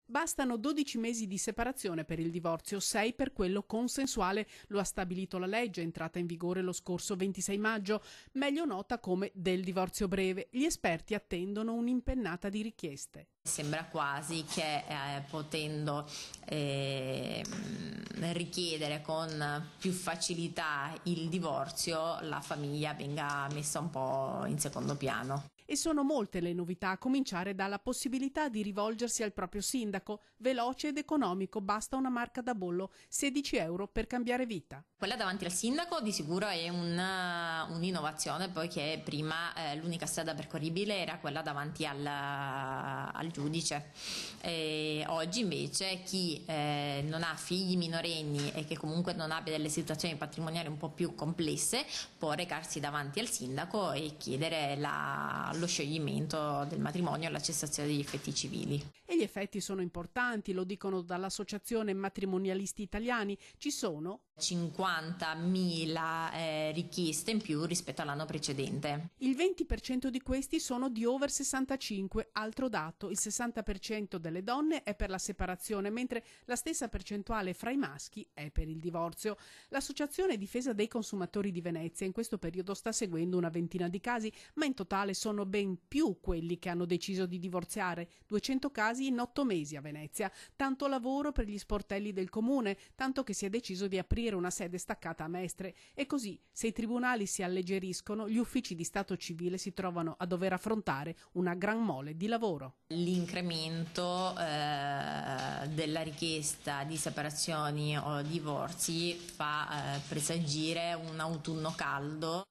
Bastano 12 mesi di separazione per il divorzio, 6 per quello consensuale, lo ha stabilito la legge entrata in vigore lo scorso 26 maggio, meglio nota come del divorzio breve. Gli esperti attendono un'impennata di richieste. Sembra quasi che potendo richiedere con più facilità il divorzio, la famiglia venga messa un po' in secondo piano. E sono molte le novità, a cominciare dalla possibilità di rivolgersi al proprio sindaco, veloce ed economico, basta una marca da bollo, 16 euro per cambiare vita. Quella davanti al sindaco di sicuro è un'innovazione, poiché prima l'unica strada percorribile era quella davanti al giudice. Oggi invece chi non ha figli minorenni e che comunque non abbia delle situazioni patrimoniali un po' più complesse può recarsi davanti al sindaco e chiedere lo scioglimento del matrimonio e la cessazione degli effetti civili. E gli effetti sono importanti, lo dicono dall'Associazione Matrimonialisti Italiani. Ci sono 50.000 richieste in più rispetto all'anno precedente. Il 20% di questi sono di over 65, altro dato, il 60% delle donne è per la separazione, mentre la stessa percentuale fra i maschi è per il divorzio. L'Associazione Difesa dei Consumatori di Venezia in questo periodo sta seguendo una ventina di casi, ma in totale sono ben più quelli che hanno deciso di divorziare, 200 casi in 8 mesi a Venezia. Tanto lavoro per gli sportelli del comune, tanto che si è deciso di aprire una sede staccata a Mestre, e così, se i tribunali si alleggeriscono, gli uffici di stato civile si trovano a dover affrontare una gran mole di lavoro. L'incremento della richiesta di separazioni o divorzi fa presagire un autunno caldo.